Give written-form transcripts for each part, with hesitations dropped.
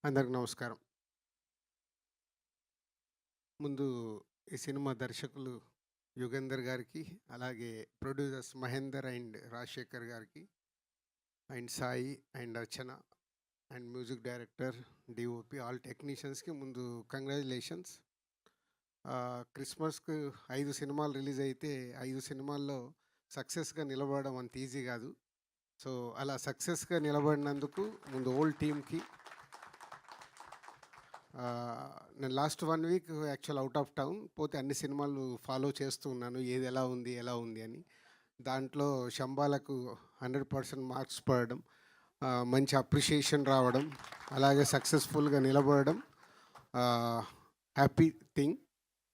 అందరికి నమస్కారం. ముందు ఈ సినిమా దర్శకులు యుగంధర్ గారికి, అలాగే ప్రొడ్యూసర్స్ మహేందర్ అండ్ రాజశేఖర్ గారికి, and Sai and Archana and music director, DOP, all టెక్నీషియన్స్కి ముందు కంగ్రాచులేషన్స్. క్రిస్మస్కు 5 సినిమాలు రిలీజ్ అయితే 5 సినిమాల్లో సక్సెస్గా నిలబడడం అంత ఈజీ కాదు. సో అలా సక్సెస్గా నిలబడినందుకు ముందు ఓల్డ్ టీమ్కి, నేను last 1 week actual out of town పోతే అన్ని సినిమాలు ఫాలో చేస్తూ ఉన్నాను, ఏది ఎలా ఉంది అని. దాంట్లో శంబాలకు 100% మార్క్స్ పడడం, మంచి అప్రిషియేషన్ రావడం, అలాగే సక్సెస్ఫుల్గా నిలబడడం హ్యాపీ థింగ్.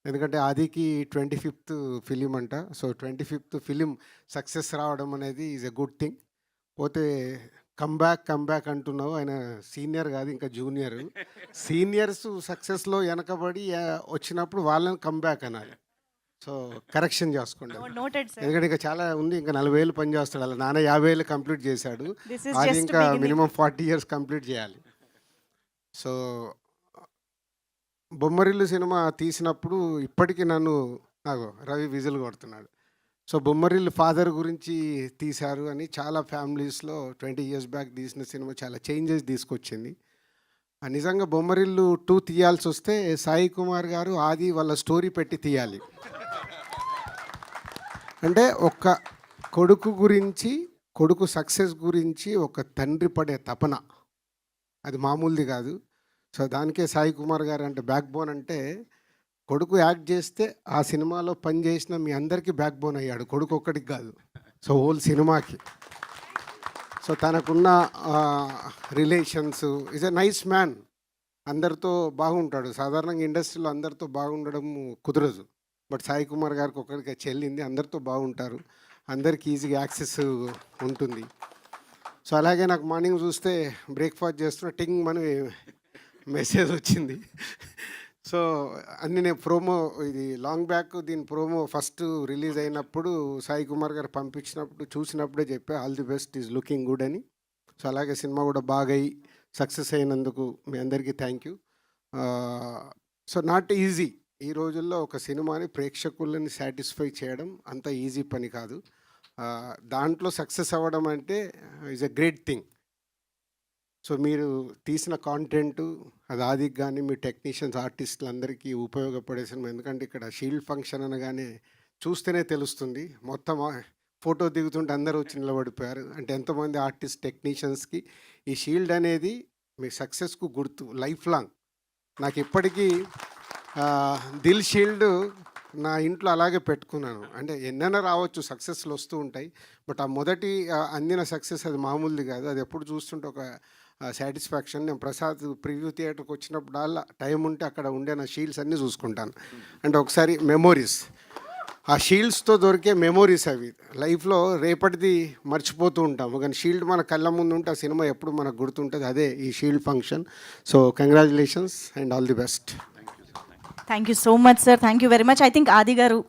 ఎందుకంటే ఆదికి 25th ఫిలిం అంట. సో 25th ఫిలిం సక్సెస్ రావడం అనేది ఈజ్ ఎ గుడ్ థింగ్. పోతే కమ్బ్యాక్ అంటున్నావు, ఆయన సీనియర్ కాదు, ఇంకా జూనియర్. సీనియర్స్ సక్సెస్లో వెనకబడి వచ్చినప్పుడు వాళ్ళని కమ్బ్యాక్ అనాలి. సో కరెక్షన్ చేసుకోండి, ఎందుకంటే ఇంకా చాలా ఉంది. ఇంకా 40 ఏళ్ళు పని చేస్తాడు, అలా నాన్న 50 ఏళ్ళు కంప్లీట్ చేశాడు, అది ఇంకా మినిమం 40 years కంప్లీట్ చేయాలి. సో బొమ్మరిల్లు సినిమా తీసినప్పుడు ఇప్పటికీ నాకు రవి విజిల్ కొడుతున్నాడు. సో బొమ్మరిల్లు ఫాదర్ గురించి తీశారు అని చాలా ఫ్యామిలీస్లో 20 years బ్యాక్ తీసిన సినిమా చాలా చేంజెస్ తీసుకొచ్చింది. నిజంగా బొమ్మరిల్లు 2 తీయాల్సి వస్తే సాయి కుమార్ గారు ఆది వాళ్ళ స్టోరీ పెట్టి తీయాలి. అంటే ఒక కొడుకు గురించి, కొడుకు సక్సెస్ గురించి ఒక తండ్రి పడే తపన అది మామూలుది కాదు. సో దానికే సాయి కుమార్ గారు అంటే బ్యాక్ బోన్. అంటే కొడుకు యాక్ట్ చేస్తే ఆ సినిమాలో పని చేసిన మీ అందరికీ బ్యాక్ బోన్ అయ్యాడు, కొడుకు ఒక్కడికి కాదు, సో హోల్ సినిమాకి. సో తనకున్న relations, is a nice man, అందరితో బాగుంటాడు. సాధారణంగా ఇండస్ట్రీలో అందరితో బాగుండడం కుదరదు, బట్ సాయి కుమార్ గారికి ఒక్కడికి చెల్లింది, అందరితో బాగుంటారు, అందరికీ ఈజీగా యాక్సెస్ ఉంటుంది. సో అలాగే నాకు మార్నింగ్ చూస్తే బ్రేక్ఫాస్ట్ చేస్తున్న టింగ్ అని మెసేజ్ వచ్చింది. సో అన్ని నేను ప్రోమో, ఇది లాంగ్ బ్యాక్, దీని ప్రోమో ఫస్ట్ రిలీజ్ అయినప్పుడు సాయి కుమార్ గారు పంపించినప్పుడు చూసినప్పుడే చెప్పా all the best, is looking good అని. సో అలాగే సినిమా కూడా బాగా అయ్యి సక్సెస్ అయినందుకు మీ అందరికీ thank you. So not easy, ఈ రోజుల్లో ఒక సినిమాని ప్రేక్షకులని సాటిస్ఫై చేయడం అంత ఈజీ పని కాదు. దాంట్లో సక్సెస్ అవ్వడం అంటే is a great thing. So మీరు తీసిన కాంటెంట్ అది ఆదికి కానీ మీ టెక్నీషియన్స్, ఆర్టిస్టులు అందరికీ ఉపయోగపడే సినిమా. ఎందుకంటే ఇక్కడ షీల్డ్ ఫంక్షన్ అనగానే చూస్తేనే తెలుస్తుంది, మొత్తం ఫోటో దిగుతుంటే అందరూ వచ్చి నిలబడిపోయారు. అంటే ఎంతోమంది ఆర్టిస్ట్ టెక్నీషియన్స్కి ఈ షీల్డ్ అనేది మీ సక్సెస్కు గుర్తు, లైఫ్ లాంగ్. నాకు ఇప్పటికీ దిల్ షీల్డ్ నా ఇంట్లో అలాగే పెట్టుకున్నాను. అంటే ఎన్నైనా రావచ్చు, సక్సెస్లు వస్తూ ఉంటాయి, బట్ ఆ మొదటి అందిన సక్సెస్ అది మామూలుది కాదు. అది ఎప్పుడు చూస్తుంటే ఒక సాటిస్ఫాక్షన్. నేను ప్రసాద్ ప్రివ్యూ థియేటర్కి వచ్చినప్పుడు అలా టైం ఉంటే అక్కడ ఉండే నా షీల్డ్స్ అన్నీ చూసుకుంటాను. అంటే ఒకసారి మెమోరీస్, ఆ షీల్డ్స్తో దొరికే మెమోరీస్ అవి లైఫ్లో రేపటిది మర్చిపోతూ ఉంటాము, కానీ షీల్డ్ మన కళ్ళ ముందు ఉంటే ఆ సినిమా ఎప్పుడు మనకు గుర్తుంటుంది. అదే ఈ shield function. So congratulations and all the best. Thank you so much sir, thank you very much. I think ఆది గారు